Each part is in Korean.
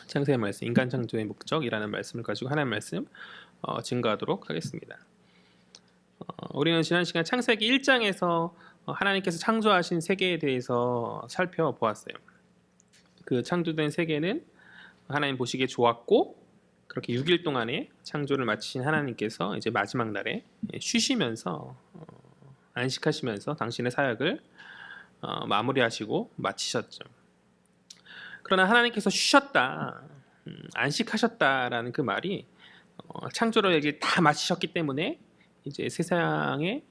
창세의 말씀, 인간 창조의 목적이라는 말씀을 가지고 하나님 말씀 증거하도록 하겠습니다. 우리는 지난 시간 창세기 1장에서 하나님께서 창조하신 세계에 대해서 살펴보았어요. 그 창조된 세계는 하나님 보시기에 좋았고, 그렇게 6일 동안의 창조를 마치신 하나님께서 이제 마지막 날에 쉬시면서 안식하시면서 당신의 사역을 마무리하시고 마치셨죠. 그러나 하나님께서 쉬셨다, 안식하셨다라는 그 말이 창조를 다 마치셨기 때문에 이제 세상에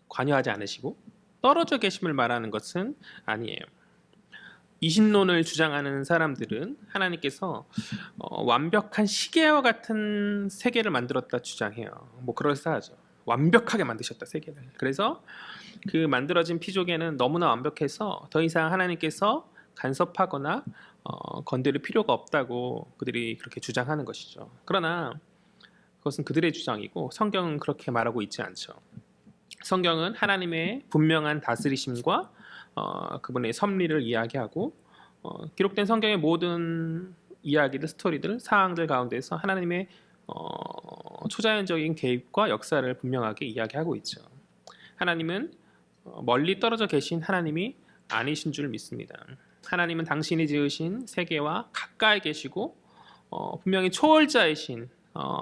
관여하지 않으시고 떨어져 계심을 말하는 것은 아니에요. 이신론을 주장하는 사람들은 하나님께서 완벽한 시계와 같은 세계를 만들었다 주장해요. 뭐 그럴싸하죠. 완벽하게 만드셨다, 세계를. 그래서 그 만들어진 피조계는 너무나 완벽해서 더 이상 하나님께서 간섭하거나 건드릴 필요가 없다고 그들이 그렇게 주장하는 것이죠. 그러나 그것은 그들의 주장이고 성경은 그렇게 말하고 있지 않죠. 성경은 하나님의 분명한 다스리심과 그분의 섭리를 이야기하고 기록된 성경의 모든 이야기들, 스토리들, 사항들 가운데서 하나님의 초자연적인 개입과 역사를 분명하게 이야기하고 있죠. 하나님은 멀리 떨어져 계신 하나님이 아니신 줄 믿습니다. 하나님은 당신이 지으신 세계와 가까이 계시고 분명히 초월자이신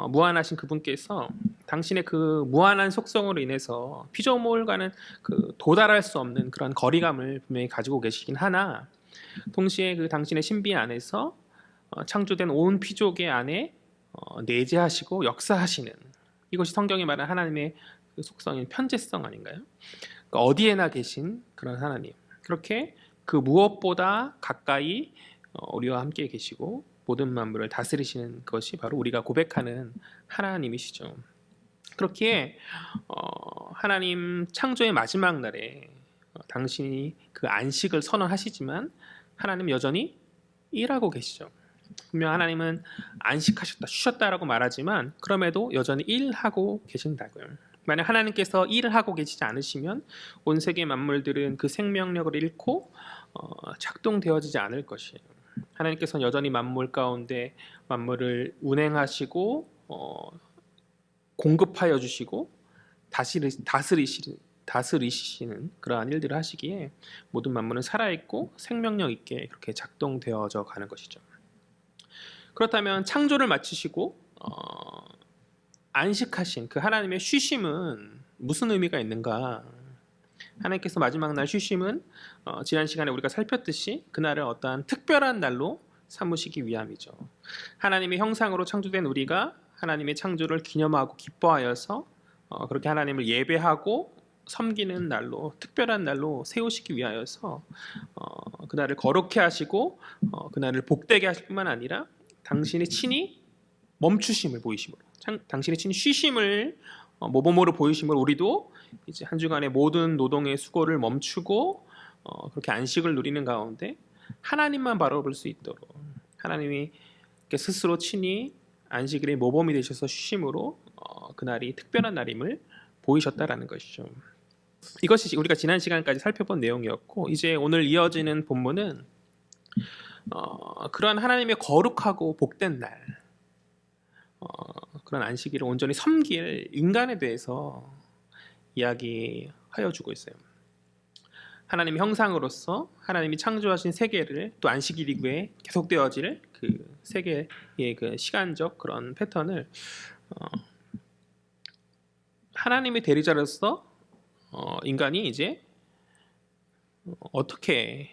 무한하신 그분께서 당신의 그 무한한 속성으로 인해서 피조물과는 그 도달할 수 없는 그런 거리감을 분명히 가지고 계시긴 하나, 동시에 그 당신의 신비 안에서 창조된 온 피조계 안에 내재하시고 역사하시는, 이것이 성경이 말하는 하나님의 그 속성인 편재성 아닌가요? 그러니까 어디에나 계신 그런 하나님, 그렇게 그 무엇보다 가까이 우리와 함께 계시고 모든 만물을 다스리시는 것이 바로 우리가 고백하는 하나님이시죠. 그렇기에 하나님 창조의 마지막 날에 당신이 그 안식을 선언하시지만 하나님 여전히 일하고 계시죠. 분명 하나님은 안식하셨다, 쉬셨다라고 말하지만 그럼에도 여전히 일하고 계신다고요. 만약 하나님께서 일을 하고 계시지 않으시면 온 세계 만물들은 그 생명력을 잃고 작동되어지지 않을 것이에요. 하나님께서는 여전히 만물 가운데 만물을 운행하시고 공급하여 주시고 다스리시는 그러한 일들을 하시기에 모든 만물은 살아있고 생명력 있게 그렇게 작동되어져 가는 것이죠. 그렇다면 창조를 마치시고 안식하신 그 하나님의 쉬심은 무슨 의미가 있는가? 하나님께서 마지막 날 쉬심은 지난 시간에 우리가 살폈듯이 그날을 어떠한 특별한 날로 삼으시기 위함이죠. 하나님의 형상으로 창조된 우리가 하나님의 창조를 기념하고 기뻐하여서 그렇게 하나님을 예배하고 섬기는 날로, 특별한 날로 세우시기 위하여서 그날을 거룩해 하시고 그날을 복되게 하실 뿐만 아니라 당신이 친히 멈추심을 보이심으로, 당신이 친히 쉬심을 모범으로 보이심으로 우리도 이제 한 주간의 모든 노동의 수고를 멈추고 그렇게 안식을 누리는 가운데 하나님만 바라볼 수 있도록 하나님이 스스로 친히 안식일의 모범이 되셔서 쉬심으로 그날이 특별한 날임을 보이셨다라는 것이죠. 이것이 우리가 지난 시간까지 살펴본 내용이었고, 이제 오늘 이어지는 본문은 그러한 하나님의 거룩하고 복된 날, 그런 안식일을 온전히 섬길 인간에 대해서 이야기하여 주고 있어요. 하나님의 형상으로서 하나님이 창조하신 세계를 또 안식일 이후에 계속되어질 그 세계의 그 시간적 그런 패턴을 하나님의 대리자로서 인간이 이제 어떻게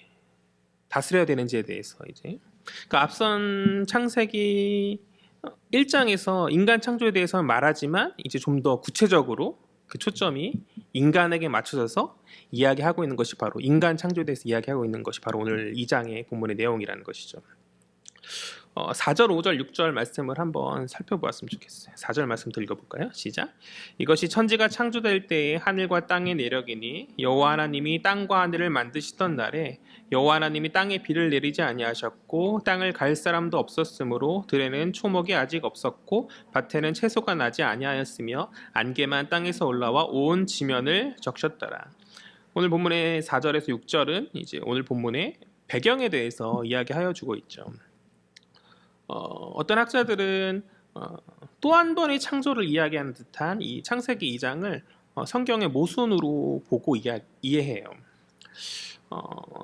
다스려야 되는지에 대해서 이제 그러니까 앞선 창세기 1장에서 인간 창조에 대해서는 말하지만 이제 좀 더 구체적으로 그 초점이 인간에게 맞춰져서 이야기하고 있는 것이 바로 인간 창조에 대해서 이야기하고 있는 것이 바로 오늘 2장의 본문의 내용이라는 것이죠. 4절, 5절, 6절 말씀을 한번 살펴보았으면 좋겠어요. 4절 말씀부터 읽어볼까요? 시작. 이것이 천지가 창조될 때에 하늘과 땅의 내력이니 여호와 하나님이 땅과 하늘을 만드시던 날에 여호와 하나님이 땅에 비를 내리지 아니하셨고 땅을 갈 사람도 없었으므로 들에는 초목이 아직 없었고 밭에는 채소가 나지 아니하였으며 안개만 땅에서 올라와 온 지면을 적셨더라. 오늘 본문의 4절에서 6절은 이제 오늘 본문의 배경에 대해서 이야기하여 주고 있죠. 어떤 학자들은 또 한 번의 창조를 이야기하는 듯한 이 창세기 2장을 성경의 모순으로 보고 이해해요.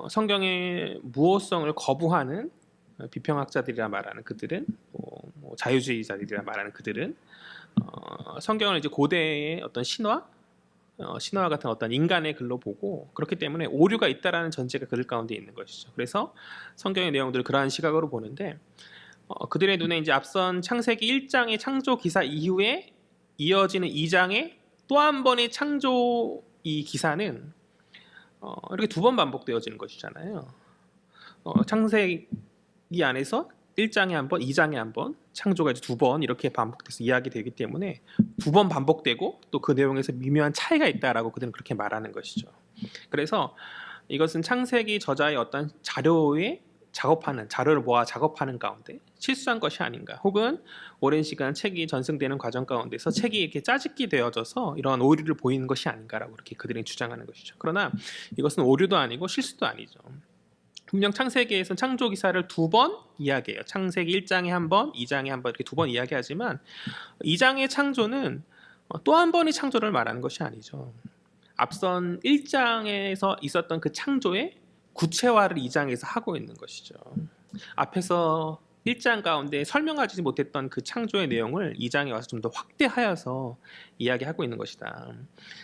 성경의 무호성을 거부하는 비평학자들이라 말하는 그들은 뭐 자유주의자들이라 말하는 그들은 성경을 이제 고대의 어떤 신화와 같은 어떤 인간의 글로 보고 그렇기 때문에 오류가 있다라는 전제가 그들 가운데 있는 것이죠. 그래서 성경의 내용들을 그러한 시각으로 보는데 그들의 눈에 이제 앞선 창세기 1장의 창조 기사 이후에 이어지는 2장의 또 한 번의 창조 이 기사는 이렇게 두 번 반복되어지는 것이잖아요. 창세기 안에서 1장에 한 번, 2장에 한 번, 창조가 이제 두 번 이렇게 반복돼서 이야기되기 때문에 두 번 반복되고 또 그 내용에서 미묘한 차이가 있다라고 그들은 그렇게 말하는 것이죠. 그래서 이것은 창세기 저자의 어떤 자료를 모아 작업하는 가운데 실수한 것이 아닌가, 혹은 오랜 시간 책이 전승되는 과정 가운데서 책이 이렇게 짜집기 되어져서 이러한 오류를 보이는 것이 아닌가라고 이렇게 그들이 주장하는 것이죠. 그러나 이것은 오류도 아니고 실수도 아니죠. 분명 창세기에서는 창조 기사를 두 번 이야기해요. 창세기 1장에 한 번, 2장에 한 번 이렇게 두 번 이야기하지만 2장의 창조는 또 한 번의 창조를 말하는 것이 아니죠. 앞선 1장에서 있었던 그 창조의 구체화를 2장에서 하고 있는 것이죠. 앞에서 1장 가운데 설명하지 못했던 그 창조의 내용을 2장에 와서 좀 더 확대하여서 이야기하고 있는 것이다.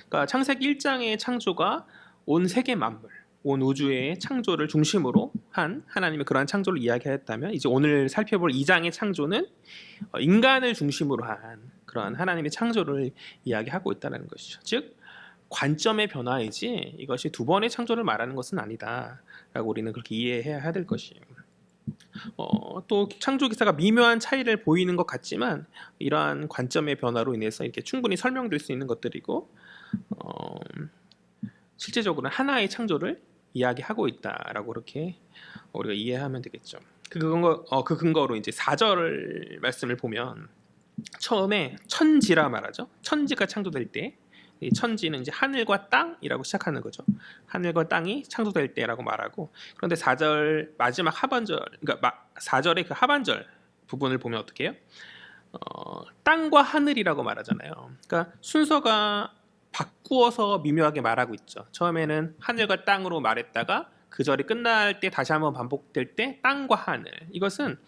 그러니까 창세기 1장의 창조가 온 세계 만물, 온 우주의 창조를 중심으로 한 하나님의 그러한 창조를 이야기하였다면, 이제 오늘 살펴볼 2장의 창조는 인간을 중심으로 한 그러한 하나님의 창조를 이야기하고 있다는 것이죠. 즉 관점의 변화이지 이것이 두 번의 창조를 말하는 것은 아니다라고 우리는 그렇게 이해해야 될 것이에요. 또 창조 기사가 미묘한 차이를 보이는 것 같지만 이러한 관점의 변화로 인해서 이렇게 충분히 설명될 수 있는 것들이고 실제적으로는 하나의 창조를 이야기하고 있다라고 그렇게 우리가 이해하면 되겠죠. 그 근거로 이제 4절 말씀을 보면 처음에 천지라 말하죠. 천지가 창조될 때, 이 천지는 이제 하늘과 땅이라고 시작하는 거죠. 하늘과 땅이 창조될 때라고 말하고, 그런데 4절 마지막 하반절, 그러니까 4절의 그 하반절 부분을 보면 어떻게 해요? 땅과 하늘이라고 말하잖아요. 그러니까 순서가 바꾸어서 미묘하게 말하고 있죠. 처음에는 하늘과 땅으로 말했다가 그 절이 끝날 때 다시 한번 반복될 때 땅과 하늘. 이것은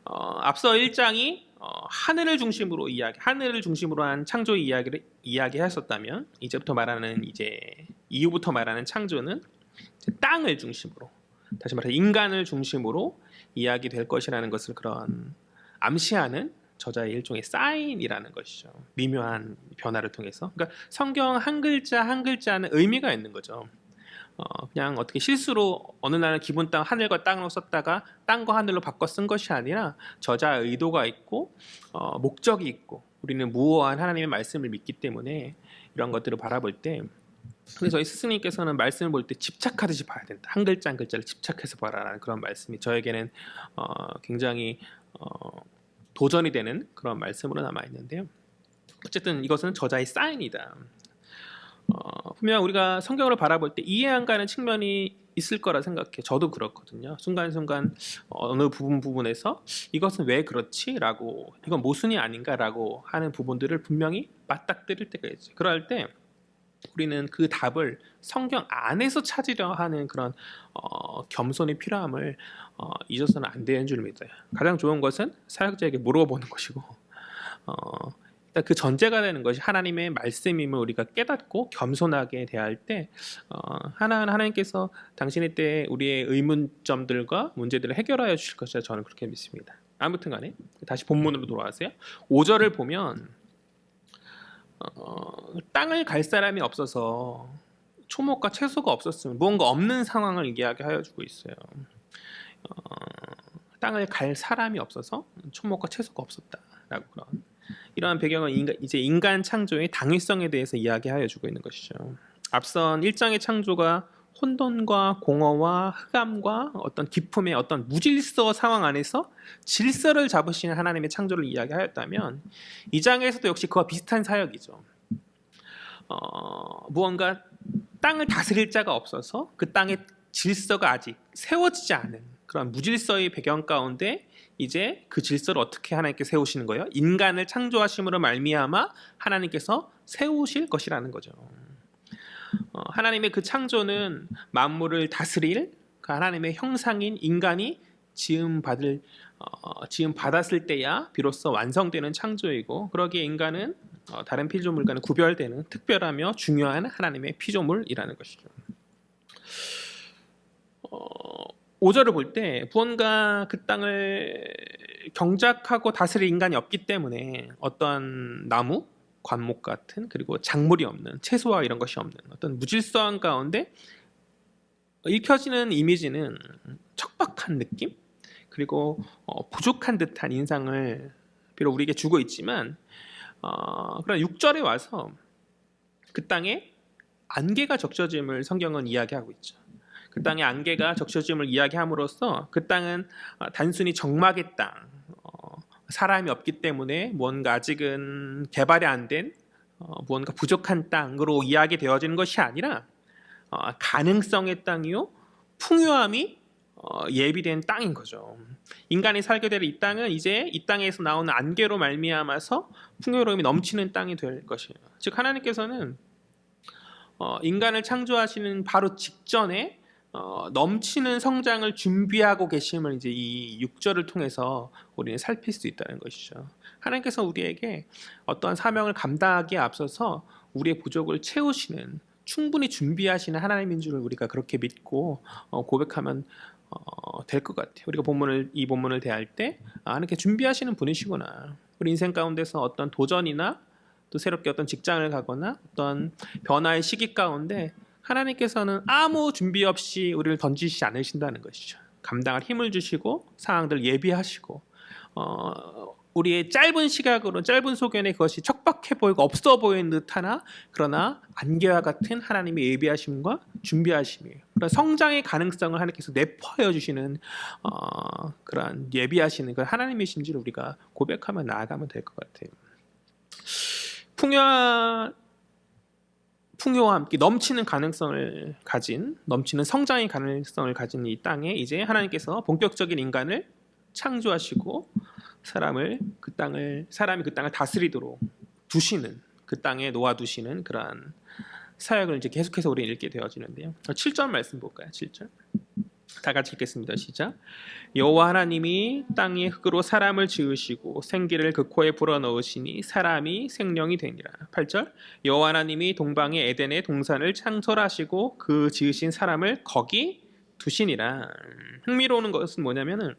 앞서 1장이 하늘을 중심으로 한 창조 이야기를 이야기했었다면, 이제부터 말하는 이후부터 말하는 창조는 땅을 중심으로, 다시 말해 인간을 중심으로 이야기될 것이라는 것을 그런 암시하는 저자의 일종의 사인이라는 것이죠. 미묘한 변화를 통해서. 그러니까 성경 한 글자 한 글자는 의미가 있는 거죠. 그냥 어떻게 실수로 어느 날은 기본 땅 하늘과 땅으로 썼다가 땅과 하늘로 바꿔 쓴 것이 아니라 저자의 의도가 있고 목적이 있고, 우리는 무오한 하나님의 말씀을 믿기 때문에 이런 것들을 바라볼 때, 근데 저희 스승님께서는 말씀을 볼 때 집착하듯이 봐야 된다. 한 글자 한 글자를 집착해서 봐라라는 그런 말씀이 저에게는 굉장히 도전이 되는 그런 말씀으로 남아 있는데요. 어쨌든 이것은 저자의 사인이다. 분명 우리가 성경을 바라볼 때 이해 안 가는 측면이 있을 거라 생각해. 저도 그렇거든요. 순간순간 어느 부분에서 이것은 왜 그렇지? 라고, 이건 모순이 아닌가라고 하는 부분들을 분명히 맞닥뜨릴 때가 있죠. 그럴 때 우리는 그 답을 성경 안에서 찾으려 하는 그런 겸손이 필요함을 잊어서는 안 되는 줄 믿어요. 가장 좋은 것은 사역자에게 물어보는 것이고, 일단 그 전제가 되는 것이 하나님의 말씀임을 우리가 깨닫고 겸손하게 대할 때 하나님께서 당신의 때 우리의 의문점들과 문제들을 해결하여 주실 것이라 저는 그렇게 믿습니다. 아무튼 간에 다시 본문으로 돌아와서요. 5절을 보면 땅을 갈 사람이 없어서 초목과 채소가 없었으면 무언가 없는 상황을 이야기하여 주고 있어요. 땅을 갈 사람이 없어서 초목과 채소가 없었다라고 그런 이러한 배경은 인간 창조의 당위성에 대해서 이야기하여 주고 있는 것이죠. 앞선 1장의 창조가 혼돈과 공허와 흑암과 어떤 기품의 어떤 무질서 상황 안에서 질서를 잡으시는 하나님의 창조를 이야기하였다면, 2장에서도 역시 그와 비슷한 사역이죠. 무언가 땅을 다스릴 자가 없어서 그 땅의 질서가 아직 세워지지 않은 그런 무질서의 배경 가운데 이제 그 질서를 어떻게 하나님께 세우시는 거예요? 인간을 창조하심으로 말미암아 하나님께서 세우실 것이라는 거죠. 하나님의 그 창조는 만물을 다스릴 그 하나님의 형상인 인간이 지음 받았을 때야 비로소 완성되는 창조이고, 그러기에 인간은 다른 피조물과는 구별되는 특별하며 중요한 하나님의 피조물이라는 것이죠. 5절을 볼 때 무언가 그 땅을 경작하고 다스릴 인간이 없기 때문에 어떠한 나무, 관목 같은, 그리고 작물이 없는, 채소와 이런 것이 없는 어떤 무질서한 가운데 읽혀지는 이미지는 척박한 느낌, 그리고 부족한 듯한 인상을 비록 우리에게 주고 있지만, 그러나 6절에 와서 그 땅에 안개가 적셔짐을 성경은 이야기하고 있죠. 그 땅에 안개가 적셔짐을 이야기함으로써 그 땅은 단순히 적막의 땅, 사람이 없기 때문에 무언가 아직은 개발이 안 된 무언가 부족한 땅으로 이야기되어지는 것이 아니라 가능성의 땅이요, 풍요함이 예비된 땅인 거죠. 인간이 살게 될 이 땅은 이제 이 땅에서 나오는 안개로 말미암아서 풍요로움이 넘치는 땅이 될 것이에요. 즉 하나님께서는 인간을 창조하시는 바로 직전에 넘치는 성장을 준비하고 계심을 이제 이 6절을 통해서 우리는 살필 수 있다는 것이죠. 하나님께서 우리에게 어떠한 사명을 감당하기에 앞서서 우리의 부족을 채우시는, 충분히 준비하시는 하나님인 줄 우리가 그렇게 믿고 고백하면 될 것 같아요. 우리가 이 본문을 대할 때 하나님께 준비하시는 분이시구나. 우리 인생 가운데서 어떤 도전이나 또 새롭게 어떤 직장을 가거나 어떤 변화의 시기 가운데 하나님께서는 아무 준비 없이 우리를 던지시지 않으신다는 것이죠. 감당할 힘을 주시고 상황들 예비하시고, 우리의 짧은 시각으로, 짧은 소견에 그것이 척박해 보이고 없어 보이는 듯하나 그러나 안개와 같은 하나님의 예비하심과 준비하심이에요. 그런 성장의 가능성을 하나님께서 내포하여 주시는 그런 예비하시는 그 하나님이신지를 우리가 고백하며 나아가면 될 것 같아요. 풍요와 함께 넘치는 성장의 가능성을 가진 이 땅에 이제 하나님께서 본격적인 인간을 창조하시고 사람이 그 땅을 다스리도록 두시는, 그 땅에 놓아두시는 그러한 사역을 이제 계속해서 우리는 읽게 되어지는데요. 7절 말씀 볼까요? 7절 다 같이 읽겠습니다. 시작. 여호와 하나님이 땅의 흙으로 사람을 지으시고 생기를 그 코에 불어넣으시니 사람이 생명이 되니라. 8절 여호와 하나님이 동방의 에덴의 동산을 창설하시고 그 지으신 사람을 거기 두시니라. 흥미로운 것은 뭐냐면은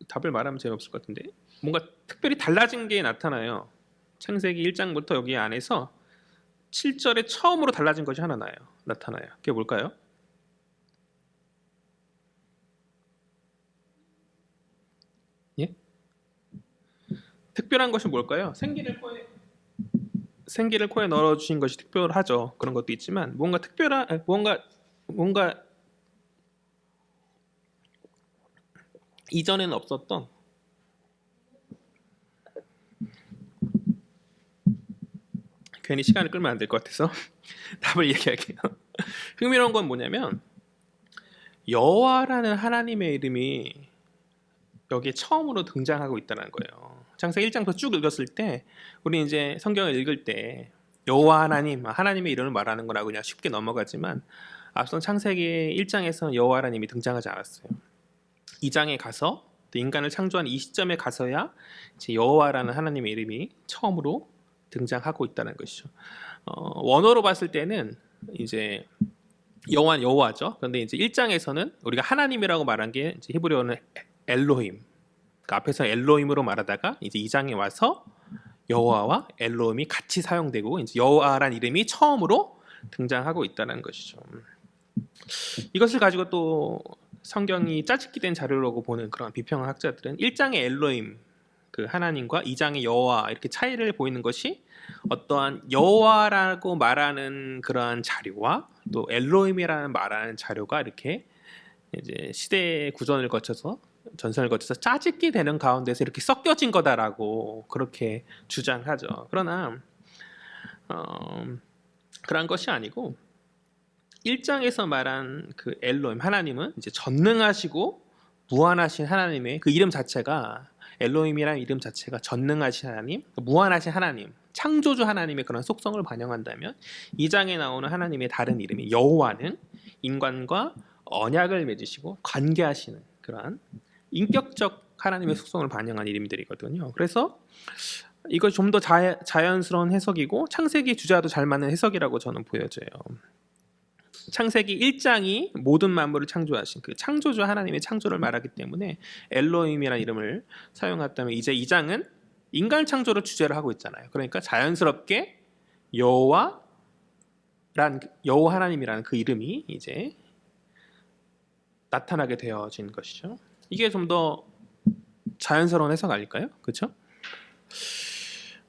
답을 말하면 재미없을 것 같은데 뭔가 특별히 달라진 게 나타나요. 창세기 1장부터 여기 안에서 7절에 처음으로 달라진 것이 하나 나타나요. 그게 뭘까요? 예? 특별한 것이 뭘까요? 생기를 코에 넣어주신 것이 특별하죠. 그런 것도 있지만 뭔가 이전에는 없었던, 괜히 시간을 끌면 안 될 것 같아서 답을 얘기할게요. 흥미로운 건 뭐냐면 여호와라는 하나님의 이름이 여기에 처음으로 등장하고 있다는 거예요. 창세기 1장부터 쭉 읽었을 때 우리 이제 성경을 읽을 때 여호와 하나님의 이름을 말하는 거라고 그냥 쉽게 넘어가지만 앞선 창세기 1장에서는 여호와 하나님이 등장하지 않았어요. 2장에 가서 또 인간을 창조한 이 시점에 가서야 이제 여호와라는 하나님의 이름이 처음으로 등장하고 있다는 것이죠. 원어로 봤을 때는 이제 여호와는 여호와죠. 그런데 이제 1장에서는 우리가 하나님이라고 말한 게 이제 히브리어는 엘로힘. 그러니까 앞에서 엘로힘으로 말하다가 이제 2장에 와서 여호와와 엘로힘이 같이 사용되고 이제 여호와라는 이름이 처음으로 등장하고 있다는 것이죠. 이것을 가지고 또 성경이 짜집기 된 자료라고 보는 그런 비평 학자들은 1장의 엘로힘 그 하나님과 2장의 여호와 이렇게 차이를 보이는 것이 어떠한 여호와라고 말하는 그러한 자료와 또 엘로힘이라는 말하는 자료가 이렇게 이제 시대 구전을 거쳐서 전선을 거쳐서 짜집기 되는 가운데서 이렇게 섞여진 거다라고 그렇게 주장하죠. 그러나 그런 것이 아니고 1장에서 말한 그 엘로힘 하나님은 이제 전능하시고 무한하신 하나님의 그 이름 자체가 엘로힘이라는 이름 자체가 전능하신 하나님, 무한하신 하나님, 창조주 하나님의 그런 속성을 반영한다면 2장에 나오는 하나님의 다른 이름이 여호와는 인간과 언약을 맺으시고 관계하시는 그러한 인격적 하나님의 속성을 반영한 이름들이거든요. 그래서 이거 좀 더 자연스러운 해석이고 창세기 주자도 잘 맞는 해석이라고 저는 보여져요. 창세기 1장이 모든 만물을 창조하신 그 창조주 하나님의 창조를 말하기 때문에 엘로힘이라는 이름을 사용했다면 이제 2장은 인간 창조를 주제로 하고 있잖아요. 그러니까 자연스럽게 여호와 하나님이라는 그 이름이 이제 나타나게 되어진 것이죠. 이게 좀 더 자연스러운 해석 아닐까요? 그렇죠?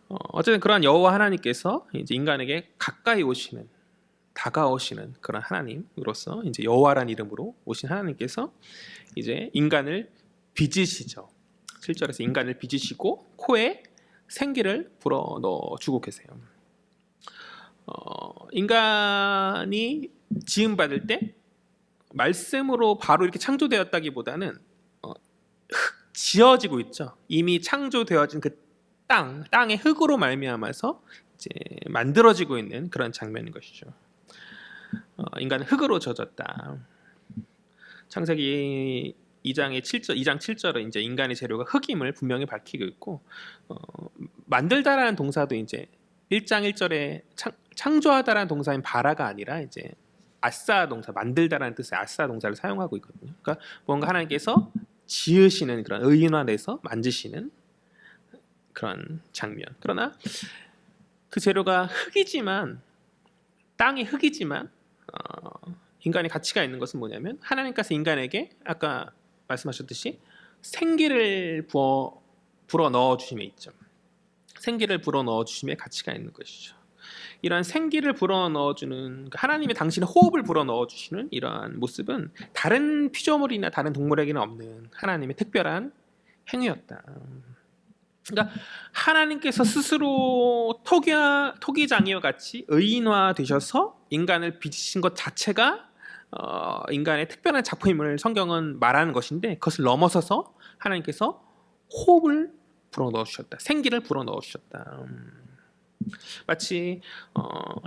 어쨌든 그러한 여호와 하나님께서 이제 인간에게 가까이 오시는, 다가오시는 그런 하나님으로서 이제 여호와라는 이름으로 오신 하나님께서 이제 인간을 빚으시죠. 7절에서 인간을 빚으시고 코에 생기를 불어넣어 주고 계세요. 인간이 지음받을 때 말씀으로 바로 이렇게 창조되었다기보다는 지어지고 있죠. 이미 창조되어진 그 땅의 흙으로 말미암아서 이제 만들어지고 있는 그런 장면인 것이죠. 인간은 흙으로 젖었다. 창세기 2장 7절은 이제 인간의 재료가 흙임을 분명히 밝히고 있고, 만들다라는 동사도 이제 1장 1절에 창조하다라는 동사인 바라가 아니라 이제 아싸 동사, 만들다라는 뜻의 아싸 동사를 사용하고 있거든요. 그러니까 뭔가 하나님께서 지으시는 그런 의인화돼서 만드시는 그런 장면. 그러나 그 재료가 흙이지만, 땅이 흙이지만 인간의 가치가 있는 것은 뭐냐면 하나님께서 인간에게 아까 말씀하셨듯이 생기를 불어 넣어 주심에 있죠. 생기를 불어 넣어 주심에 가치가 있는 것이죠. 이러한 생기를 불어 넣어주는, 하나님의 당신의 호흡을 불어 넣어주시는 이러한 모습은 다른 피조물이나 다른 동물에게는 없는 하나님의 특별한 행위였다. 그러니까 하나님께서 스스로 토기장이와 같이 의인화되셔서 인간을 빚으신 것 자체가 인간의 특별한 작품임을 성경은 말하는 것인데, 그것을 넘어서서 하나님께서 호흡을 불어넣으셨다, 생기를 불어넣으셨다. 마치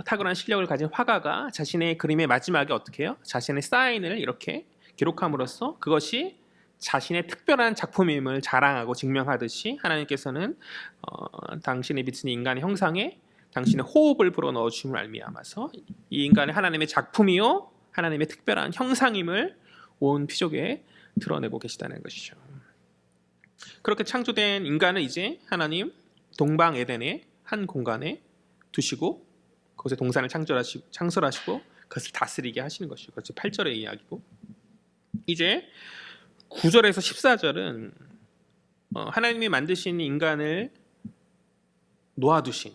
탁월한 실력을 가진 화가가 자신의 그림의 마지막에 어떻게 해요? 자신의 사인을 이렇게 기록함으로써 그것이 자신의 특별한 작품임을 자랑하고 증명하듯이 하나님께서는 당신의 비친 인간의 형상에 당신의 호흡을 불어넣어 주심을 알미암아서 이 인간의 하나님의 작품이요 하나님의 특별한 형상임을 온 피조계에 드러내고 계시다는 것이죠. 그렇게 창조된 인간은 이제 하나님 동방 에덴의 한 공간에 두시고 그것에 동산을 창설하시고 그것을 다스리게 하시는 것이죠. 그것이 8절의 이야기고, 이제 9절에서 14절은 하나님이 만드신 인간을 놓아두신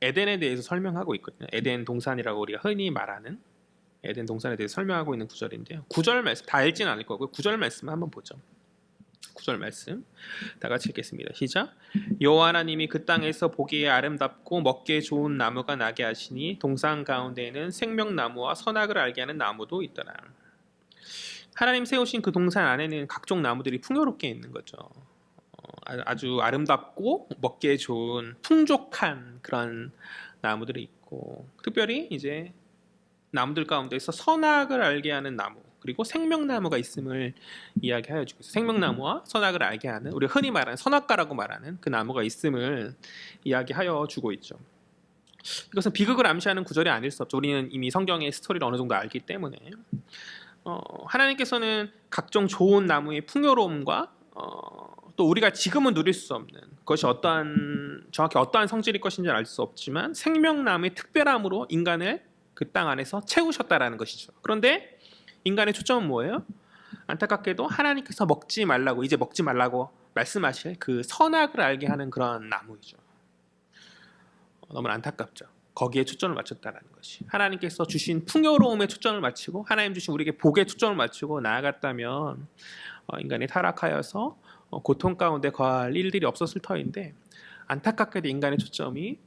에덴에 대해서 설명하고 있거든요. 에덴 동산이라고 우리가 흔히 말하는 에덴 동산에 대해서 설명하고 있는 구절인데요. 9절 말씀 다 읽지는 않을 거고요. 9절 말씀 한번 보죠. 9절 말씀 다 같이 읽겠습니다. 시작. 여호와 하나님이 그 땅에서 보기에 아름답고 먹기에 좋은 나무가 나게 하시니 동산 가운데에는 생명나무와 선악을 알게 하는 나무도 있더라. 하나님 세우신 그 동산 안에는 각종 나무들이 풍요롭게 있는 거죠. 아주 아름답고 먹기에 좋은 풍족한 그런 나무들이 있고, 특별히 이제 나무들 가운데서 선악을 알게 하는 나무, 그리고 생명나무가 있음을 이야기하여 주고 있어요. 생명나무와 선악을 알게 하는, 우리가 흔히 말하는 선악과라고 말하는 그 나무가 있음을 이야기하여 주고 있죠. 이것은 비극을 암시하는 구절이 아닐 수 없죠. 우리는 이미 성경의 스토리를 어느 정도 알기 때문에 하나님께서는 각종 좋은 나무의 풍요로움과 또 우리가 지금은 누릴 수 없는 그것이 정확히 어떠한 성질일 것인지 알 수 없지만 생명나무의 특별함으로 인간을 그 땅 안에서 채우셨다라는 것이죠. 그런데 인간의 초점은 뭐예요? 안타깝게도 하나님께서 이제 먹지 말라고 말씀하실 그 선악을 알게 하는 그런 나무이죠. 너무 안타깝죠. 거기에 초점을 맞췄다는 것이, 하나님께서 주신 풍요로움에 초점을 맞추고 하나님 주신 우리에게 복에 초점을 맞추고 나아갔다면 인간이 타락하여서 고통 가운데 거할 일들이 없었을 터인데, 안타깝게도 인간의 초점이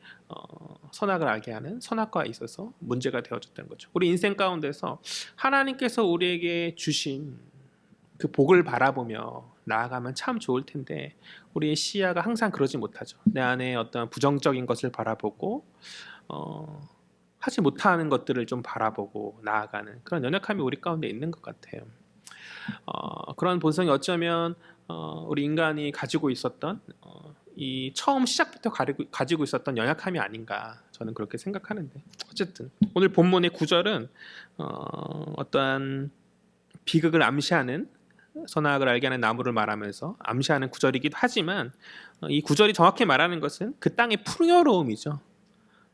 선악을 알게 하는 선악과에 있어서 문제가 되어졌다는 거죠. 우리 인생 가운데서 하나님께서 우리에게 주신 그 복을 바라보며 나아가면 참 좋을 텐데 우리의 시야가 항상 그러지 못하죠. 내 안에 어떤 부정적인 것을 바라보고 하지 못하는 것들을 좀 바라보고 나아가는 그런 연약함이 우리 가운데 있는 것 같아요. 그런 본성이 어쩌면 우리 인간이 가지고 있었던 이 처음 시작부터 가지고 있었던 연약함이 아닌가 저는 그렇게 생각하는데 어쨌든 오늘 본문의 구절은 어떠한 비극을 암시하는 선악을 알게 하는 나무를 말하면서 암시하는 구절이기도 하지만 이 구절이 정확히 말하는 것은 그 땅의 풍요로움이죠.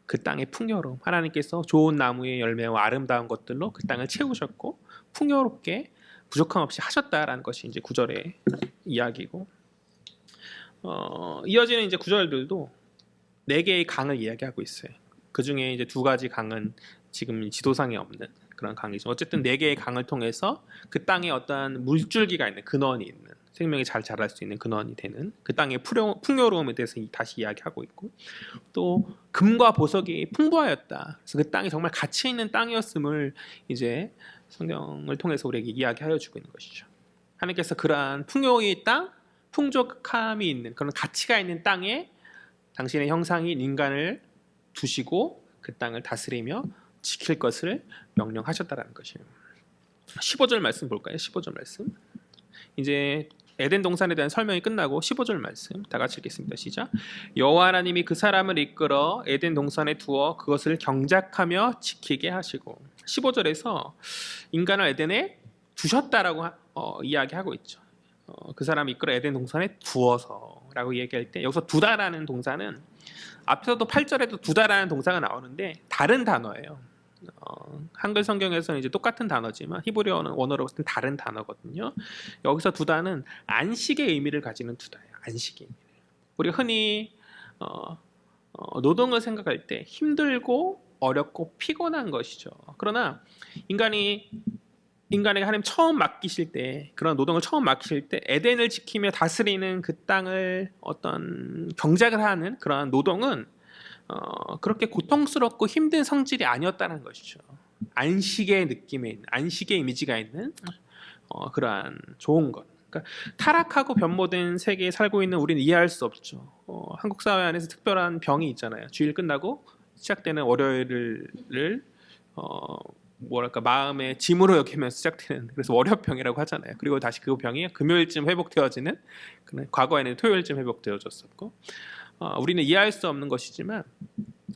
그 땅의 풍요로움. 하나님께서 좋은 나무의 열매와 아름다운 것들로 그 땅을 채우셨고 풍요롭게 부족함 없이 하셨다라는 것이 이제 구절의 이야기고 이어지는 이제 구절들도 네 개의 강을 이야기하고 있어요. 그 중에 이제 두 가지 강은 지금 지도상에 없는 그런 강이죠. 어쨌든 네 개의 강을 통해서 그 땅에 어떠한 물줄기가 있는 근원이 있는 생명이 잘 자랄 수 있는 근원이 되는 그 땅의 풍요로움에 대해서 다시 이야기하고 있고 또 금과 보석이 풍부하였다. 그래서 그 땅이 정말 가치 있는 땅이었음을 이제 성경을 통해서 우리에게 이야기하여 주고 있는 것이죠. 하나님께서 그러한 풍요의 땅, 풍족함이 있는 그런 가치가 있는 땅에 당신의 형상인 인간을 두시고 그 땅을 다스리며 지킬 것을 명령하셨다라는 것이에요. 15절 말씀 볼까요? 15절 말씀. 이제 에덴 동산에 대한 설명이 끝나고 15절 말씀 다 같이 읽겠습니다. 시작. 여호와 하나님이 그 사람을 이끌어 에덴 동산에 두어 그것을 경작하며 지키게 하시고 15절에서 인간을 에덴에 두셨다라고 이야기하고 있죠. 그 사람을 이끌어 에덴 동산에 두어서라고 얘기할 때 여기서 두다라는 동사는 앞에서도 8절에도 두다라는 동사가 나오는데 다른 단어예요. 한글 성경에서는 이제 똑같은 단어지만 히브리어 원어로 봤을 때 다른 단어거든요. 여기서 두다는 안식의 의미를 가지는 두다예요. 안식의 의미. 우리 흔히 노동을 생각할 때 힘들고 어렵고 피곤한 것이죠. 그러나 인간에게 하나님 처음 맡기실 때 그런 노동을 처음 맡기실 때 에덴을 지키며 다스리는 그 땅을 어떤 경작을 하는 그러한 노동은 그렇게 고통스럽고 힘든 성질이 아니었다는 것이죠. 안식의 느낌에 있는 안식의 이미지가 있는 그러한 좋은 것. 그러니까 타락하고 변모된 세계에 살고 있는 우리는 이해할 수 없죠. 한국 사회 안에서 특별한 병이 있잖아요. 주일 끝나고 시작되는 월요일을 뭐랄까 마음의 짐으로 여기면서 시작되는 그래서 월요병이라고 하잖아요. 그리고 다시 그 병이 금요일쯤 회복되어지는 과거에는 토요일쯤 회복되어졌었고 우리는 이해할 수 없는 것이지만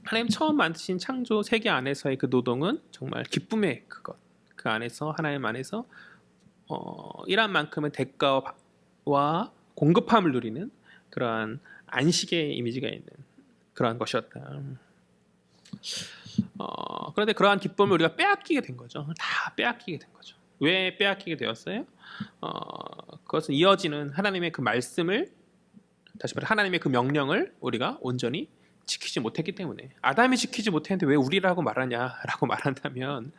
하나님 처음 만드신 창조 세계 안에서의 그 노동은 정말 기쁨의 그것 그 안에서 하나님 안에서 일한 만큼의 대가와 공급함을 누리는 그러한 안식의 이미지가 있는 그러한 것이었다. 그런데 그러한 기쁨을 우리가 빼앗기게 된 거죠. 다 빼앗기게 된 거죠. 왜 빼앗기게 되었어요? 그것은 이어지는 하나님의 그 말씀을 다시 말해 하나님의 그 명령을 우리가 온전히 지키지 못했기 때문에 아담이 지키지 못했는데 왜 우리라고 말하냐라고 말한다면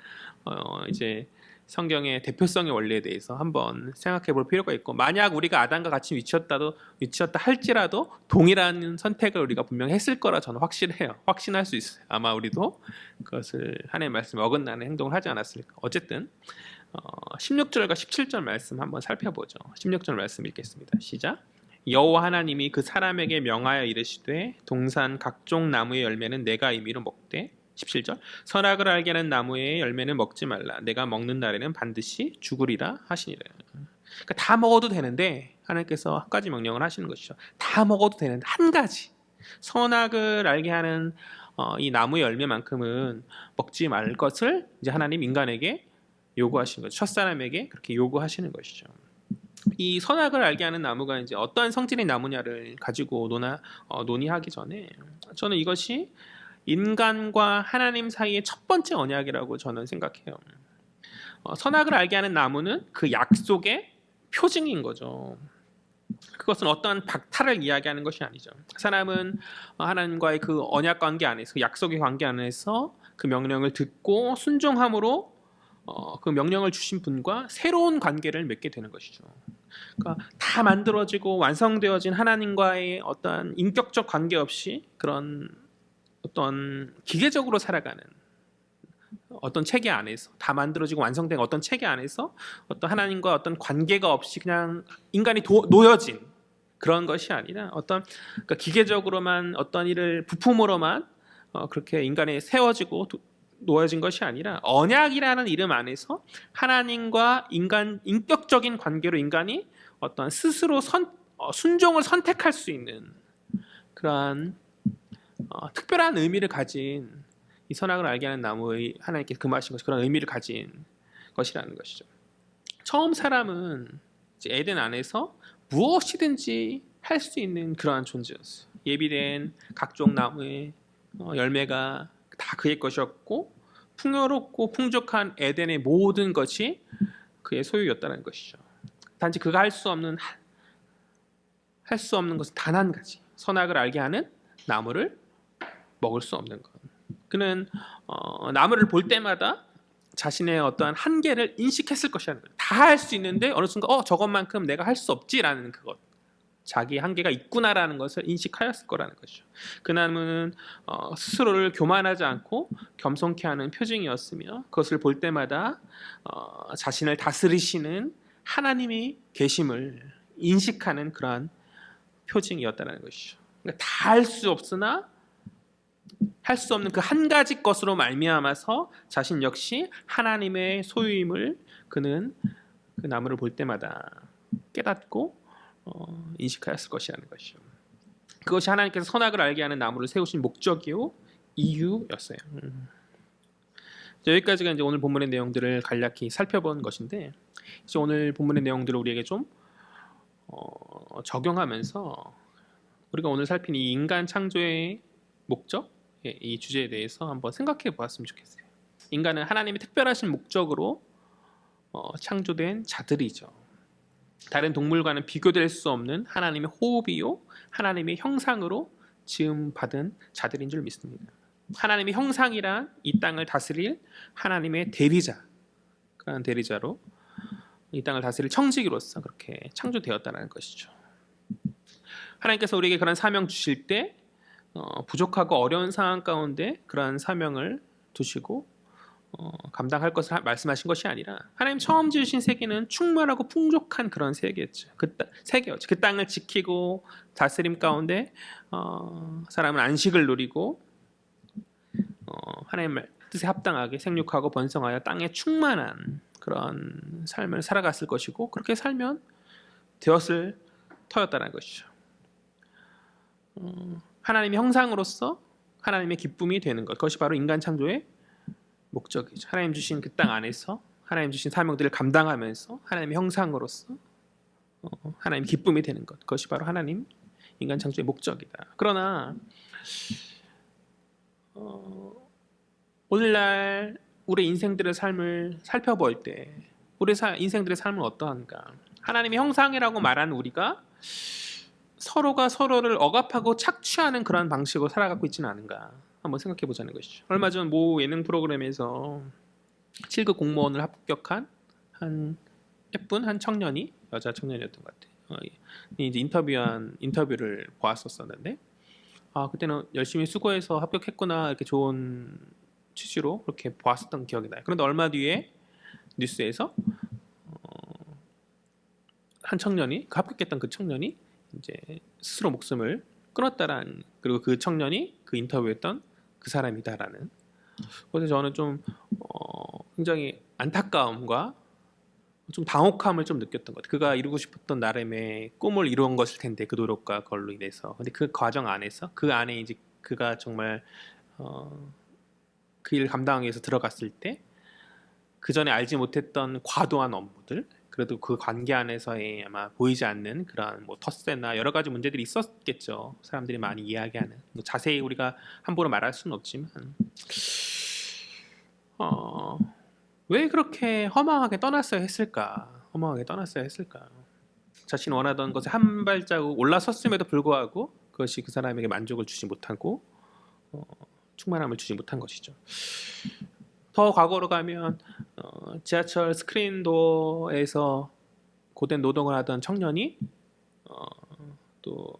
이제 성경의 대표성의 원리에 대해서 한번 생각해 볼 필요가 있고 만약 우리가 아담과 같이 위치였다 할지라도 동일한 선택을 우리가 분명히 했을 거라 저는 확신해요. 확신할 수 있어요. 아마 우리도 그것을 하나님의 말씀에 어긋나는 행동을 하지 않았을까. 어쨌든 16절과 17절 말씀 한번 살펴보죠. 16절 말씀 읽겠습니다. 시작. 여호와 하나님이 그 사람에게 명하여 이르시되 동산 각종 나무의 열매는 내가 임의로 먹되 17절 선악을 알게 하는 나무의 열매는 먹지 말라 내가 먹는 날에는 반드시 죽으리라 하시니라. 그러니까 다 먹어도 되는데 하나님께서 한 가지 명령을 하시는 것이죠. 다 먹어도 되는데 한 가지 선악을 알게 하는 이 나무의 열매만큼은 먹지 말 것을 이제 하나님 인간에게 요구하시는 거죠. 첫사람에게 그렇게 요구하시는 것이죠. 이 선악을 알게 하는 나무가 이제 어떠한 성질의 나무냐를 가지고 논의하기 전에 저는 이것이 인간과 하나님 사이의 첫 번째 언약이라고 저는 생각해요. 선악을 알게 하는 나무는 그 약속의 표징인 거죠. 그것은 어떠한 박탈을 이야기하는 것이 아니죠. 사람은 하나님과의 그 언약 관계 안에서 그 약속의 관계 안에서 그 명령을 듣고 순종함으로 그 명령을 주신 분과 새로운 관계를 맺게 되는 것이죠. 그러니까 다 만들어지고 완성되어진 하나님과의 어떠한 인격적 관계 없이 그런 어떤 기계적으로 살아가는 어떤 체계 안에서 다 만들어지고 완성된 어떤 체계 안에서 어떤 하나님과 어떤 관계가 없이 그냥 인간이 놓여진 그런 것이 아니라 어떤 그러니까 기계적으로만 어떤 일을 부품으로만 그렇게 인간이 세워지고 놓여진 것이 아니라 언약이라는 이름 안에서 하나님과 인간 인격적인 관계로 인간이 어떤 스스로 순종을 선택할 수 있는 그러한 특별한 의미를 가진 이 선악을 알게 하는 나무의 하나님께서 금하신 것이 그런 의미를 가진 것이라는 것이죠. 처음 사람은 이제 에덴 안에서 무엇이든지 할 수 있는 그러한 존재였어요. 예비된 각종 나무의 열매가 다 그의 것이었고 풍요롭고 풍족한 에덴의 모든 것이 그의 소유였다는 것이죠. 단지 그가 할 수 없는 것은 단 한 가지, 선악을 알게 하는 나무를 먹을 수 없는 것. 그는 나무를 볼 때마다 자신의 어떠한 한계를 인식했을 것이라는 거예요. 다 할 수 있는데 어느 순간 저것만큼 내가 할 수 없지라는 그것, 자기 한계가 있구나라는 것을 인식하였을 거라는 것이죠. 그 나무는 스스로를 교만하지 않고 겸손케 하는 표징이었으며 그것을 볼 때마다 자신을 다스리시는 하나님이 계심을 인식하는 그러한 표징이었다는 것이죠. 그러니까 다 할 수 없으나 할 수 없는 그 한 가지 것으로 말미암아서 자신 역시 하나님의 소유임을 그는 그 나무를 볼 때마다 깨닫고 인식하였을 것이라는 것이죠. 그것이 하나님께서 선악을 알게 하는 나무를 세우신 목적이요 이유였어요. 여기까지가 이제 오늘 본문의 내용들을 간략히 살펴본 것인데 이제 오늘 본문의 내용들을 우리에게 좀 적용하면서 우리가 오늘 살핀 이 인간 창조의 목적, 이 주제에 대해서 한번 생각해 보았으면 좋겠어요. 인간은 하나님의 특별하신 목적으로 창조된 자들이죠. 다른 동물과는 비교될 수 없는 하나님의 호흡이요 하나님의 형상으로 지음받은 자들인 줄 믿습니다. 하나님의 형상이란 이 땅을 다스릴 하나님의 대리자, 그런 대리자로 이 땅을 다스릴 청지기로서 그렇게 창조되었다는 것이죠. 하나님께서 우리에게 그런 사명 주실 때 부족하고 어려운 상황 가운데 그러한 사명을 두시고 감당할 것을 말씀하신 것이 아니라 하나님 처음 지으신 세계는 충만하고 풍족한 그런 세계였죠. 세계였죠. 그 땅을 지키고 다스림 가운데 사람은 안식을 누리고 하나님의 뜻에 합당하게 생육하고 번성하여 땅에 충만한 그런 삶을 살아갔을 것이고 그렇게 살면 되었을 터였다는 것이죠. 하나님의 형상으로서 하나님의 기쁨이 되는 것, 그것이 바로 인간 창조의 목적이죠. 하나님 주신 그 땅 안에서 하나님 주신 사명들을 감당하면서 하나님의 형상으로서 하나님 기쁨이 되는 것, 그것이 바로 하나님 인간 창조의 목적이다. 그러나 오늘날 우리 인생들의 삶을 살펴볼 때 우리 인생들의 삶은 어떠한가? 하나님의 형상이라고 말하는 우리가 서로가 서로를 억압하고 착취하는 그런 방식으로 살아가고 있지는 않은가 한번 생각해 보자는 것이죠. 얼마 전 모 예능 프로그램에서 7급 공무원을 합격한 한 예쁜 한 청년이 여자 청년이었던 것 같아요. 이제 인터뷰를 보았었는데 그때는 열심히 수고해서 합격했구나 이렇게 좋은 취지로 그렇게 보았었던 기억이 나요. 그런데 얼마 뒤에 뉴스에서 한 청년이 합격했던 그 청년이 이제 스스로 목숨을 끊었다라는, 그리고 그 청년이 그 인터뷰했던 그 사람이다라는. 그래서 저는 좀 굉장히 안타까움과 좀 당혹함을 좀 느꼈던 것 같아요. 그가 이루고 싶었던 나름의 꿈을 이루은 것일 텐데 그 노력과 그걸로 인해서. 근데 그 과정 안에서 그 안에 이제 그가 정말 그 일을 감당하기 위해서 들어갔을 때 그 전에 알지 못했던 과도한 업무들, 그래도 그 관계 안에서의 아마 보이지 않는 그런 뭐 텃세나 여러 가지 문제들이 있었겠죠. 사람들이 많이 이야기하는. 뭐 자세히 우리가 함부로 말할 수는 없지만 왜 그렇게 허망하게 떠났어야 했을까? 자신이 원하던 것에 한 발자국 올라섰음에도 불구하고 그것이 그 사람에게 만족을 주지 못하고 충만함을 주지 못한 것이죠. 더 과거로 가면 지하철 스크린도어에서 고된 노동을 하던 청년이 또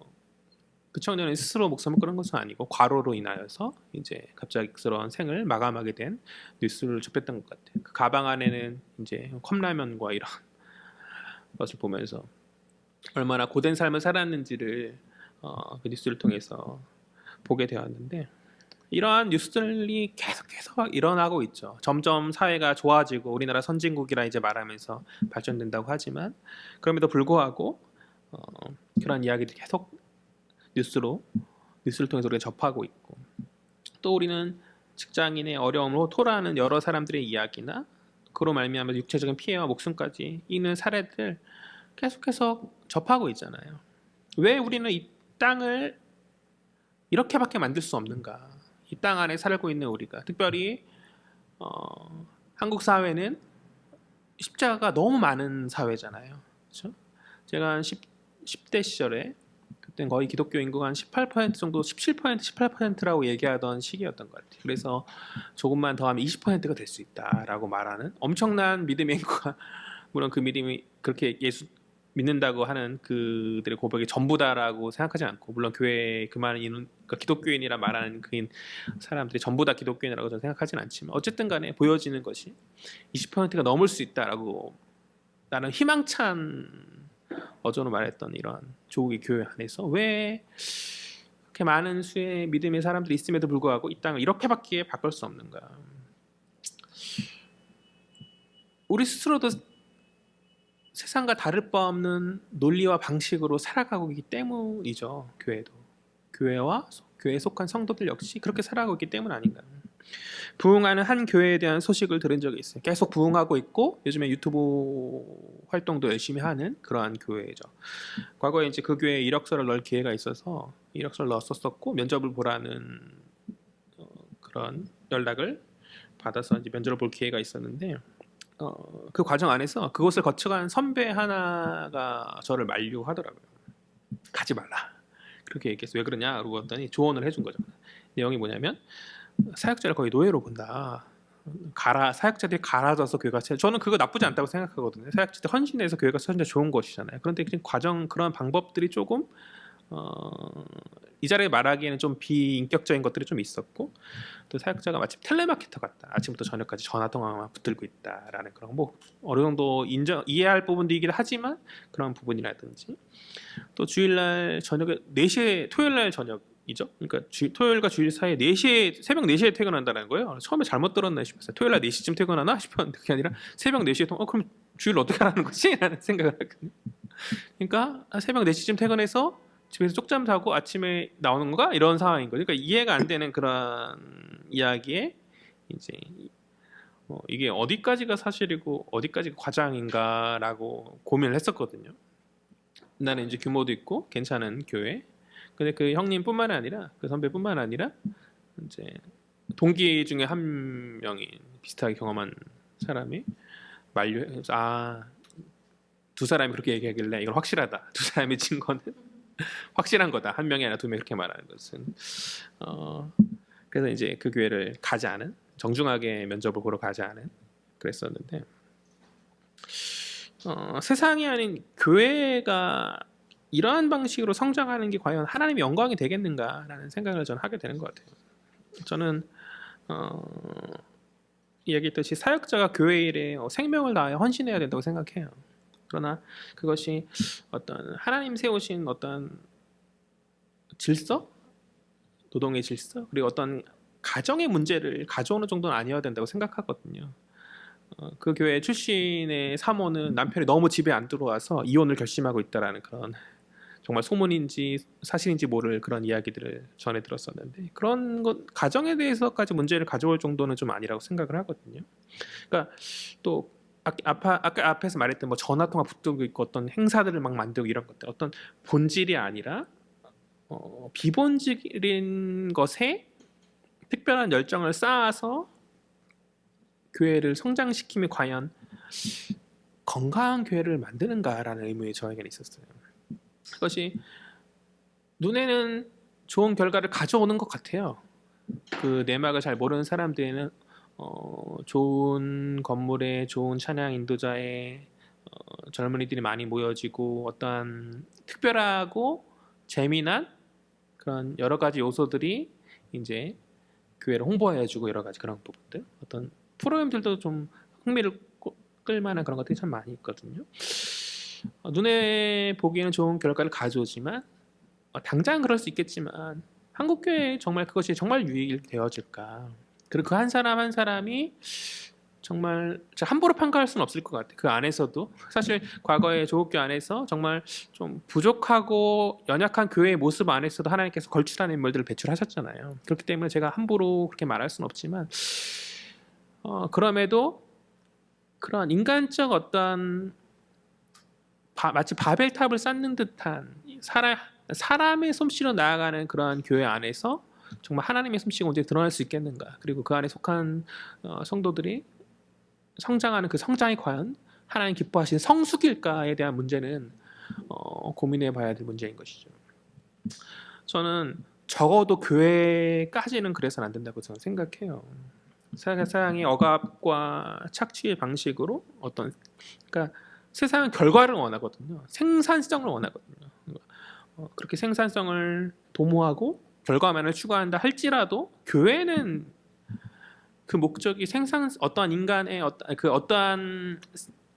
그 시청자는 스스로 목숨을 끊은 것은 아니고 과로로 인하여서 이제 갑작스러운 생을 마감하게 된 뉴스를 접했던 것 같아요. 그 가방 안에는 이제 컵라면과 이런 것을 보면서 얼마나 고된 삶을 살았는지를 그 뉴스를 통해서 보게 되었는데, 이러한 뉴스들이 계속 일어나고 있죠. 점점 사회가 좋아지고 우리나라 선진국이라 이제 말하면서 발전된다고 하지만, 그럼에도 불구하고 그런 이야기들이 계속 뉴스를 통해서 우리가 접하고 있고, 또 우리는 직장인의 어려움으로 토라하는 여러 사람들의 이야기나 그로 말미암아 육체적인 피해와 목숨까지 잃는 사례들 계속해서 접하고 있잖아요. 왜 우리는 이 땅을 이렇게밖에 만들 수 없는가? 이 땅 안에 살고 있는 우리가, 특별히 한국 사회는 십자가가 너무 많은 사회잖아요. 그렇죠? 제가 한 10대 시절에, 그때는 거의 기독교 인구가 한 18% 정도, 17%, 18%라고 얘기하던 시기였던 것 같아요. 그래서 조금만 더 하면 20%가 될 수 있다라고 말하는 엄청난 믿음의 인구가, 물론 그 믿음이 그렇게 예수 믿는다고 하는 그들의 고백이 전부다라고 생각하지 않고, 물론 교회에 그 많은 그러니까 기독교인이라 말하는 그 사람들이 전부 다 기독교인이라고 저는 생각하지는 않지만, 어쨌든 간에 보여지는 것이 20%가 넘을 수 있다라고 나는 희망찬 어조로 말했던 이러한 조국의 교회 안에서 왜 그렇게 많은 수의 믿음의 사람들이 있음에도 불구하고 이 땅을 이렇게밖에 바꿀 수 없는가? 우리 스스로도 세상과 다를 바 없는 논리와 방식으로 살아가고 있기 때문이죠. 교회와 교회에 속한 성도들 역시 그렇게 살아가고 있기 때문 아닌가. 부흥하는 한 교회에 대한 소식을 들은 적이 있어요. 계속 부흥하고 있고 요즘에 유튜브 활동도 열심히 하는 그러한 교회죠. 과거에 이제 그 교회에 이력서를 넣을 기회가 있어서 이력서를 넣었었고, 면접을 보라는 그런 연락을 받아서 이제 면접을 볼 기회가 있었는데, 그 과정 안에서 그곳을 거쳐간 선배 하나가 저를 만류하더라고요. 가지 말라, 그렇게 얘기했어요. 왜 그러냐 그러고 봤더니 조언을 해준 거죠. 내용이 뭐냐면, 사역자를 거의 노예로 본다. 사역자들이 갈아져서 교회가 저는 그거 나쁘지 않다고 생각하거든요. 사역자들 헌신해서 교회가 진짜 좋은 것이잖아요. 그런데 그런 방법들이 조금 이 자리에 말하기에는 좀 비인격적인 것들이 좀 있었고, 또 사역자가 마치 텔레마케터 같다. 아침부터 저녁까지 전화 통화만 붙들고 있다라는 그런, 뭐 어느 정도 이해할 부분도 있긴 하지만 그런 부분이라든지, 또 주일날 저녁에 4시에, 토요일날 저녁이죠. 그러니까 토요일과 주일 사이에 4시에, 새벽 4시에 퇴근한다는 거예요. 처음에 잘못 들었나 싶었어요. 토요일날 4시쯤 퇴근하나 싶었는데 그게 아니라 새벽 4시에 그럼 주일 어떻게 하라는 거지? 라는 생각을 했거든요. 그러니까 새벽 4시쯤 퇴근해서 집에서 쪽잠 자고 아침에 나오는 건가? 이런 상황인 거죠. 그러니까 이해가 안 되는 그런 이야기에 이제 이게 어디까지가 사실이고 어디까지가 과장인가라고 고민을 했었거든요. 나는 이제 규모도 있고 괜찮은 교회. 근데 그 형님뿐만 아니라, 그 선배뿐만 아니라 이제 동기 중에 한 명이 비슷하게 경험한 사람이 만류해서, 두 사람이 그렇게 얘기하길래 이건 확실하다. 두 사람이 친 거는 확실한 거다. 한 명이 아니라 두 명, 이렇게 말하는 것은. 그래서 이제 그 교회를 가지 않은, 정중하게 면접을 보러 가지 않은 그랬었는데, 세상이 아닌 교회가 이러한 방식으로 성장하는 게 과연 하나님의 영광이 되겠는가라는 생각을 저는 하게 되는 것 같아요. 저는 이야기했듯이 사역자가 교회 일에 생명을 다하여 헌신해야 된다고 생각해요. 그러나 그것이 어떤 하나님 세우신 어떤 질서, 노동의 질서, 그리고 어떤 가정의 문제를 가져오는 정도는 아니어야 된다고 생각하거든요. 그 교회 출신의 사모는 남편이 너무 집에 안 들어와서 이혼을 결심하고 있다라는 그런, 정말 소문인지 사실인지 모를 그런 이야기들을 전해 들었었는데, 그런 것, 가정에 대해서까지 문제를 가져올 정도는 좀 아니라고 생각을 하거든요. 그러니까 또 아까 앞에서 말했던 뭐 전화 통화 붙들고 있고 어떤 행사들을 막 만들고 이런 것들, 어떤 본질이 아니라 비본질인 것에 특별한 열정을 쌓아서 교회를 성장시킴이 과연 건강한 교회를 만드는가라는 의문이 저에게는 있었어요. 그것이 눈에는 좋은 결과를 가져오는 것 같아요. 그 내막을 잘 모르는 사람들에는 좋은 건물에 좋은 찬양 인도자에 젊은이들이 많이 모여지고 어떠한 특별하고 재미난 그런 여러 가지 요소들이 이제 교회를 홍보해주고 여러 가지 그런 부분들, 어떤 프로그램들도 좀 흥미를 끌만한 그런 것들이 참 많이 있거든요. 눈에 보기에는 좋은 결과를 가져오지만 당장 그럴 수 있겠지만 한국 교회에 정말 그것이 정말 유익이 되어질까? 그리고 그 한 사람 한 사람이 정말 함부로 평가할 수는 없을 것 같아요. 그 안에서도 사실 과거의 조국교 안에서 정말 좀 부족하고 연약한 교회의 모습 안에서도 하나님께서 걸출하는 인물들을 배출하셨잖아요. 그렇기 때문에 제가 함부로 그렇게 말할 수는 없지만 그럼에도 그런 인간적 어떤 마치 바벨탑을 쌓는 듯한 사람의 솜씨로 나아가는 그러한 교회 안에서 정말 하나님의 솜씨가 언제 드러날 수 있겠는가? 그리고 그 안에 속한 성도들이 성장하는 그 성장이 과연 하나님 기뻐하시는 성숙일까에 대한 문제는 고민해 봐야 될 문제인 것이죠. 저는 적어도 교회까지는 그래서는 안 된다고 저는 생각해요. 세상의 억압과 착취의 방식으로 그러니까 세상은 결과를 원하거든요. 생산성을 원하거든요. 그렇게 생산성을 도모하고 결과만을 추구한다 할지라도 교회는 그 목적이 어떠한 인간의 어떠한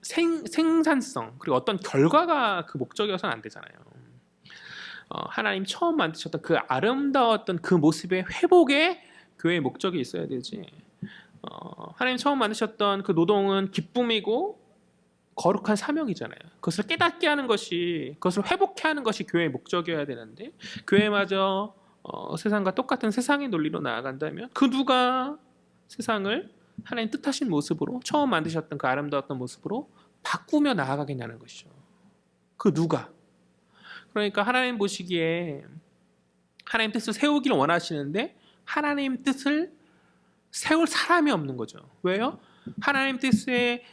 생산성 그리고 어떤 결과가 그 목적이어서는 안 되잖아요. 하나님 처음 만드셨던 그 아름다웠던 그 모습의 회복에 교회의 목적이 있어야 되지. 하나님 처음 만드셨던 그 노동은 기쁨이고 거룩한 사명이잖아요. 그것을 깨닫게 하는 것이, 그것을 회복케 하는 것이 교회의 목적이어야 되는데 교회마저 세상과 똑같은 세상의 논리로 나아간다면 그 누가 세상을 하나님 뜻하신 모습으로 처음 만드셨던 그 아름다웠던 모습으로 바꾸며 나아가겠냐는 것이죠. 그 누가? 그러니까 하나님 보시기에 하나님 뜻을 세우기를 원하시는데 하나님 뜻을 세울 사람이 없는 거죠. 왜요? 하나님 뜻의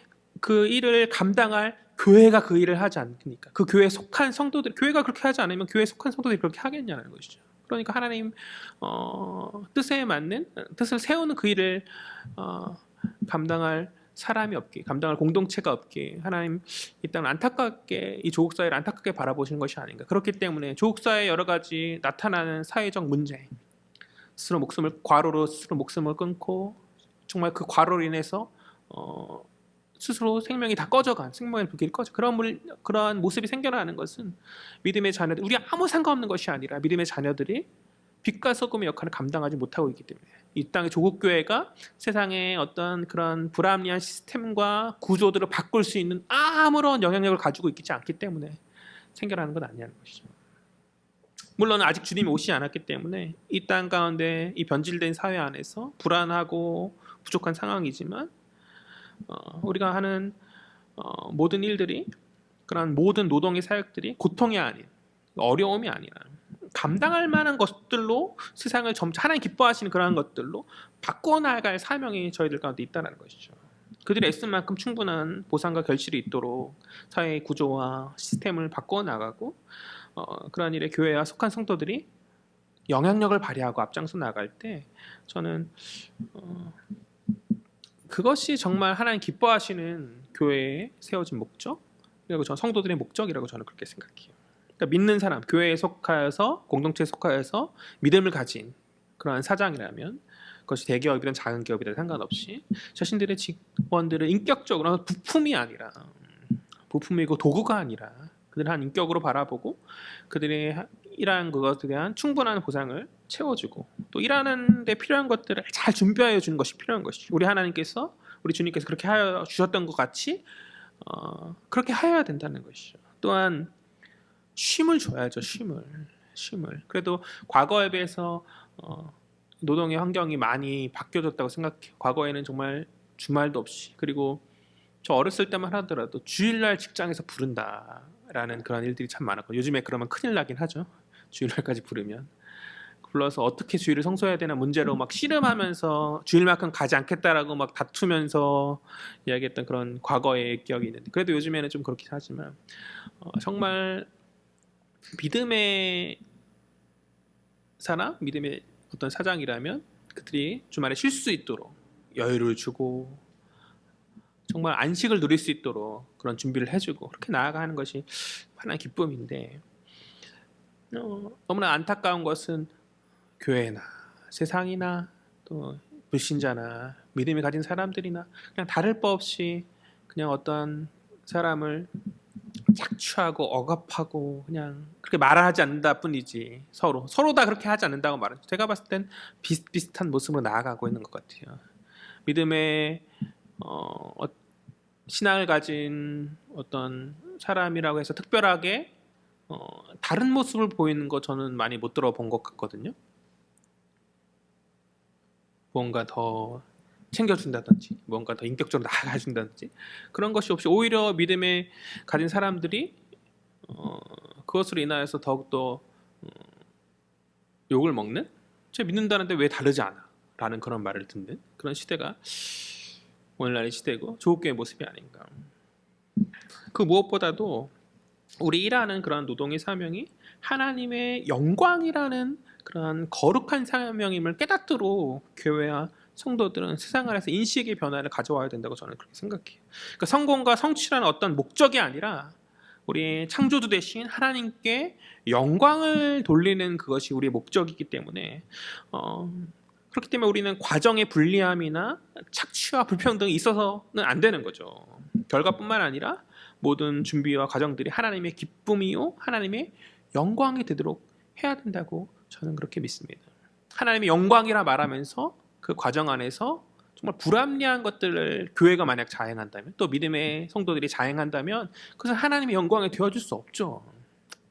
그 일을 감당할 교회가 그 일을 하지 않으니까. 그 교회에 속한 성도들, 교회가 그렇게 하지 않으면 교회에 속한 성도들이 그렇게 하겠냐는 것이죠. 그러니까 하나님 뜻에 맞는 뜻을 세우는 그 일을 감당할 사람이 없게, 감당할 공동체가 없게 하나님 이 땅을 안타깝게, 이 조국 사회를 안타깝게 바라보시는 것이 아닌가. 그렇기 때문에 조국 사회에 여러 가지 나타나는 사회적 문제, 스스로 목숨을 끊고 정말 그 과로로 인해서 스스로 생명이 다 꺼져간, 생명의 불길이 꺼져 그러한 모습이 생겨나는 것은 믿음의 자녀들, 우리 아무 상관없는 것이 아니라 믿음의 자녀들이 빛과 소금의 역할을 감당하지 못하고 있기 때문에 이 땅의 조국 교회가 세상의 어떤 그런 불합리한 시스템과 구조들을 바꿀 수 있는 아무런 영향력을 가지고 있지 않기 때문에 생겨나는 건 아니냐는 것이죠. 물론 아직 주님이 오시지 않았기 때문에 이 땅 가운데 이 변질된 사회 안에서 불안하고 부족한 상황이지만 우리가 하는 모든 일들이, 그런 모든 노동의 사역들이 고통이 아닌, 어려움이 아니라 감당할 만한 것들로 세상을 점차 하나님 기뻐하시는 그러한 것들로 바꿔 나갈 사명이 저희들 가운데 있다는 것이죠. 그들이 애쓴 만큼 충분한 보상과 결실이 있도록 사회의 구조와 시스템을 바꿔 나가고 그러한 일에 교회와 속한 성도들이 영향력을 발휘하고 앞장서 나갈 때 저는 그것이 정말 하나님 기뻐하시는 교회에 세워진 목적, 그리고 전 성도들의 목적이라고 저는 그렇게 생각해요. 그러니까 믿는 사람, 교회에 속하여서, 공동체에 속하여서 믿음을 가진 그러한 사장이라면 그것이 대기업이든 작은 기업이든 상관없이 자신들의 직원들을 인격적으로 부품이 아니라, 부품이고 도구가 아니라 그들을 한 인격으로 바라보고 그들의 일하는 것에 대한 충분한 보상을 채워주고 또 일하는 데 필요한 것들을 잘 준비하여 주는 것이 필요한 것이죠. 우리 주님께서 그렇게 하여 주셨던 것 같이 그렇게 하여야 된다는 것이죠. 또한 쉼을 줘야죠. 쉼을. 그래도 과거에 비해서 노동의 환경이 많이 바뀌어졌다고 생각해요. 과거에는 정말 주말도 없이, 그리고 저 어렸을 때만 하더라도 주일날 직장에서 부른다라는 그런 일들이 참 많았고, 요즘에 그러면 큰일 나긴 하죠. 주일날까지 불러서 어떻게 주일을 성소해야 되나 문제로 막 씨름하면서 주일만큼 가지 않겠다라고 막 다투면서 이야기했던 그런 과거의 기억이 있는데, 그래도 요즘에는 좀 그렇긴 하지만 정말 믿음의 사람, 믿음의 어떤 사장이라면 그들이 주말에 쉴 수 있도록 여유를 주고 정말 안식을 누릴 수 있도록 그런 준비를 해주고 그렇게 나아가는 것이 하나의 기쁨인데, 너무나 안타까운 것은 교회나 세상이나 또 불신자나 믿음이 가진 사람들이나 그냥 다를 바 없이 그냥 어떤 사람을 착취하고 억압하고 그냥 그렇게 말하지 않는다 뿐이지 서로 다 그렇게 하지 않는다고 말하죠. 제가 봤을 땐 비슷비슷한 모습으로 나아가고 있는 것 같아요. 믿음의 신앙을 가진 어떤 사람이라고 해서 특별하게 다른 모습을 보이는 거 저는 많이 못 들어본 것 같거든요. 뭔가 더 챙겨준다든지 뭔가 더 인격적으로 나아가준다든지 그런 것이 없이 오히려 믿음에 가진 사람들이 그것으로 인하여서 더욱더 욕을 먹는? 제가 믿는다는데 왜 다르지 않아? 라는 그런 말을 듣는 그런 시대가 오늘날의 시대고 조국교의 모습이 아닌가. 그 무엇보다도 우리 일하는 그런 노동의 사명이 하나님의 영광이라는 그런 거룩한 사명임을 깨닫도록 교회와 성도들은 세상 안에서 인식의 변화를 가져와야 된다고 저는 그렇게 생각해요. 그러니까 성공과 성취라는 어떤 목적이 아니라 우리 창조주 되신 하나님께 영광을 돌리는 그것이 우리의 목적이기 때문에 그렇기 때문에 우리는 과정의 불리함이나 착취와 불평등이 있어서는 안 되는 거죠. 결과뿐만 아니라 모든 준비와 과정들이 하나님의 기쁨이요 하나님의 영광이 되도록 해야 된다고 저는 그렇게 믿습니다. 하나님의 영광이라 말하면서 그 과정 안에서 정말 불합리한 것들을 교회가 만약 자행한다면 또 믿음의 성도들이 자행한다면 그것은 하나님의 영광이 되어줄 수 없죠.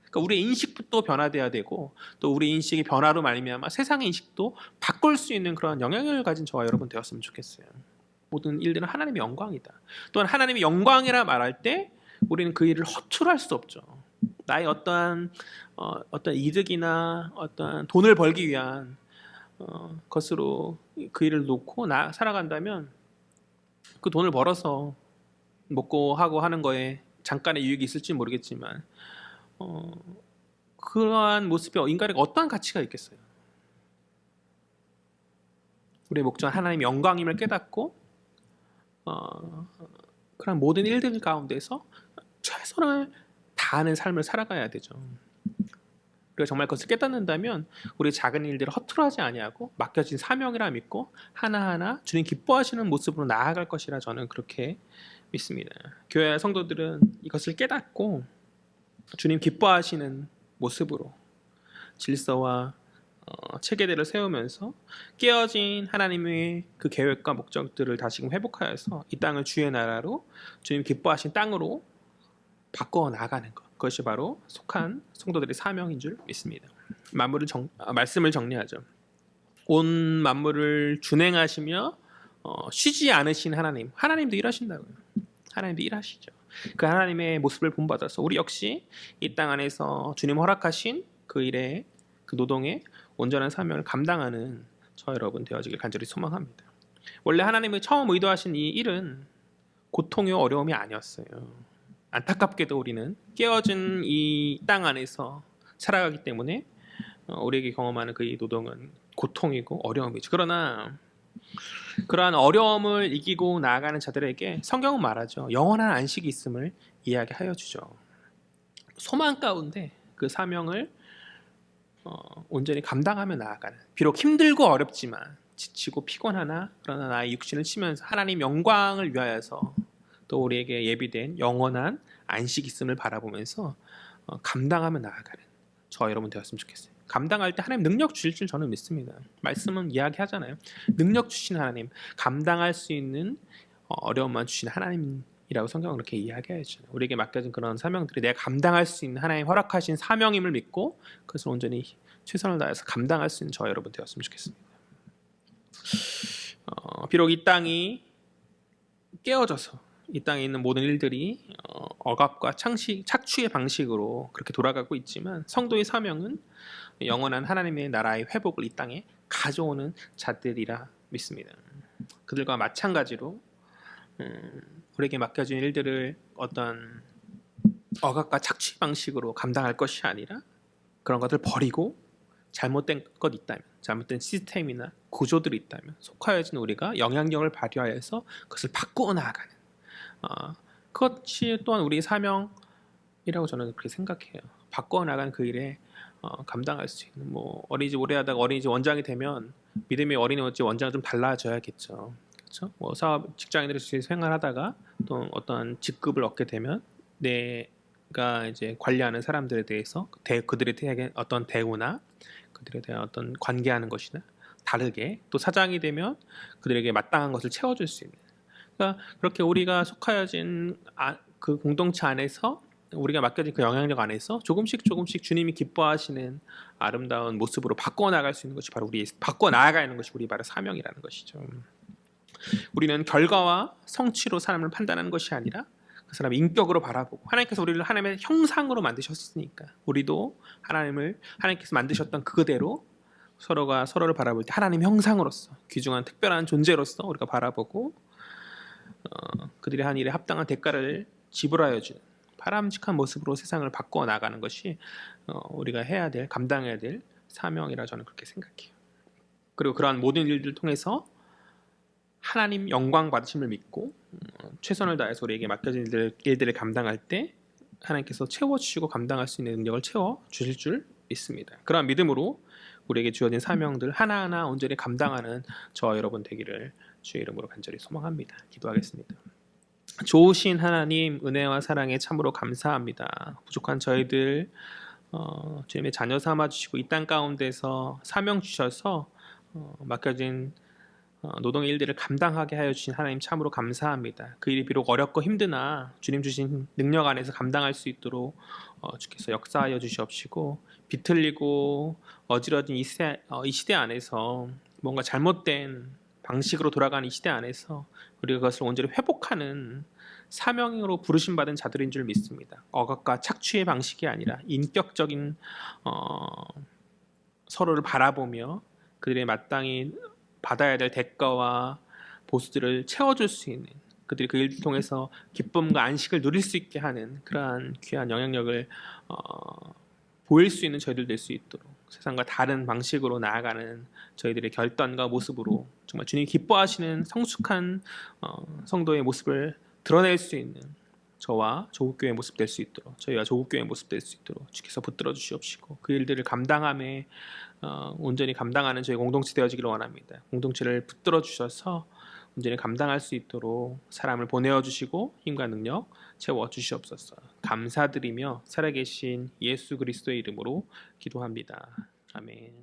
그러니까 우리의 인식도 변화돼야 되고 또 우리 인식의 변화로 말미암아 세상의 인식도 바꿀 수 있는 그런 영향을 가진 저와 여러분 되었으면 좋겠어요. 모든 일들은 하나님의 영광이다. 또한 하나님의 영광이라 말할 때 우리는 그 일을 허투루 할 수 없죠. 나의 어떤 이득이나 어떤 돈을 벌기 위한 것으로 그 일을 놓고 살아간다면 그 돈을 벌어서 먹고 하고 하는 거에 잠깐의 유익이 있을지 모르겠지만 그러한 모습에 인간에게 어떠한 가치가 있겠어요? 우리의 목적은 하나님의 영광임을 깨닫고 그런 모든 일들 가운데서 최선을 다하는 삶을 살아가야 되죠. 우리가 정말 그것을 깨닫는다면 우리 작은 일들을 허투루 하지 아니하고 맡겨진 사명이라 믿고 하나하나 주님 기뻐하시는 모습으로 나아갈 것이라 저는 그렇게 믿습니다. 교회 성도들은 이것을 깨닫고 주님 기뻐하시는 모습으로 질서와 체계들을 세우면서 깨어진 하나님의 그 계획과 목적들을 다시금 회복하여서 이 땅을 주의 나라로 주님 기뻐하신 땅으로 바꿔 나가는 것, 그것이 바로 속한 성도들의 사명인 줄 믿습니다. 말씀을 정리하죠. 온 만물을 준행하시며 쉬지 않으신 하나님도 일하신다고요. 하나님도 일하시죠. 그 하나님의 모습을 본받아서 우리 역시 이 땅 안에서 주님 허락하신 그 일에 그 노동에 온전한 사명을 감당하는 저 여러분 되어지길 간절히 소망합니다. 원래 하나님이 처음 의도하신 이 일은 고통이요 어려움이 아니었어요. 안타깝게도 우리는 깨어진 이 땅 안에서 살아가기 때문에 우리에게 경험하는 그 이 노동은 고통이고 어려움이죠. 그러나 그러한 어려움을 이기고 나아가는 자들에게 성경은 말하죠. 영원한 안식이 있음을 이야기하여 주죠. 소망 가운데 그 사명을 온전히 감당하며 나아가는, 비록 힘들고 어렵지만 지치고 피곤하나 그러나 나의 육신을 치면서 하나님 영광을 위하여서 또 우리에게 예비된 영원한 안식이 있음을 바라보면서 감당하며 나아가는 저 여러분 되었으면 좋겠어요. 감당할 때 하나님 능력 주실 줄 저는 믿습니다. 말씀은 이야기하잖아요. 능력 주신 하나님, 감당할 수 있는 어려움만 주신 하나님이라고 성경은 그렇게 이야기하죠. 우리에게 맡겨진 그런 사명들이 내가 감당할 수 있는 하나님 허락하신 사명임을 믿고 그것을 온전히 최선을 다해서 감당할 수 있는 저 여러분 되었으면 좋겠습니다. 비록 이 땅이 깨어져서 이 땅에 있는 모든 일들이 억압과 착취의 방식으로 그렇게 돌아가고 있지만 성도의 사명은 영원한 하나님의 나라의 회복을 이 땅에 가져오는 자들이라 믿습니다. 그들과 마찬가지로 우리에게 맡겨진 일들을 어떤 억압과 착취 방식으로 감당할 것이 아니라 그런 것을 버리고 잘못된 것 있다면, 잘못된 시스템이나 구조들이 있다면 속하여진 우리가 영향력을 발휘하여서 그것을 바꾸어 나아가는 그것이 또한 우리의 사명이라고 저는 그렇게 생각해요. 바꾸어 나간 그 일에 감당할 수 있는 뭐 어린이집 오래 하다가 어린이집 원장이 되면 믿음의 어린이집 원장은 좀 달라져야겠죠. 그렇죠? 뭐 사업 직장인들이 생활하다가 또 어떤 직급을 얻게 되면 내가 이제 관리하는 사람들에 대해서 그들에 대한 어떤 대우나 그들에 대한 어떤 관계하는 것이나 다르게 또 사장이 되면 그들에게 마땅한 것을 채워줄 수 있는 그러니까 그렇게 우리가 속하여진 그 공동체 안에서 우리가 맡겨진 그 영향력 안에서 조금씩 주님이 기뻐하시는 아름다운 모습으로 바꿔 나갈 수 있는 것이 바로 바꿔 나아가는 것이 우리 바로 사명이라는 것이죠. 우리는 결과와 성취로 사람을 판단하는 것이 아니라 그 사람의 인격으로 바라보고 하나님께서 우리를 하나님의 형상으로 만드셨으니까 우리도 하나님께서 만드셨던 그대로 서로가 서로를 바라볼 때 하나님 형상으로서 귀중한 특별한 존재로서 우리가 바라보고 그들이 한 일에 합당한 대가를 지불하여 주는 바람직한 모습으로 세상을 바꿔 나가는 것이 우리가 감당해야 될 사명이라 저는 그렇게 생각해요. 그리고 그러한 모든 일들을 통해서 하나님 영광 받으심을 믿고 최선을 다해서 우리에게 맡겨진 일들을 감당할 때 하나님께서 채워주시고 감당할 수 있는 능력을 채워주실 줄 믿습니다. 그러한 믿음으로 우리에게 주어진 사명들 하나하나 온전히 감당하는 저와 여러분 되기를 주의 이름으로 간절히 소망합니다. 기도하겠습니다. 좋으신 하나님 은혜와 사랑에 참으로 감사합니다. 부족한 저희들 주님의 자녀 삼아주시고 이 땅 가운데서 사명 주셔서 맡겨진 노동의 일들을 감당하게 하여 주신 하나님 참으로 감사합니다. 그 일이 비록 어렵고 힘드나 주님 주신 능력 안에서 감당할 수 있도록 주께서 역사하여 주시옵시고 비틀리고 어지러진 이 시대 안에서 뭔가 잘못된 방식으로 돌아가는 이 시대 안에서 우리가 그것을 온전히 회복하는 사명으로 부르심받은 자들인 줄 믿습니다. 억압과 착취의 방식이 아니라 인격적인 서로를 바라보며 그들의 마땅히 받아야 될 대가와 보수들을 채워줄 수 있는 그들이 그 일을 통해서 기쁨과 안식을 누릴 수 있게 하는 그러한 귀한 영향력을 보일 수 있는 저희들 될 수 있도록 세상과 다른 방식으로 나아가는 저희들의 결단과 모습으로 정말 주님이 기뻐하시는 성숙한 성도의 모습을 드러낼 수 있는 저와 조국교회의 모습 될 수 있도록 저희와 조국교회의 모습 될 수 있도록 주께서 붙들어 주시옵시고 그 일들을 감당함에 온전히 감당하는 저희 공동체 되어지기를 원합니다. 공동체를 붙들어 주셔서 온전히 감당할 수 있도록 사람을 보내어 주시고 힘과 능력 채워 주시옵소서. 감사드리며 살아계신 예수 그리스도의 이름으로 기도합니다. 아멘.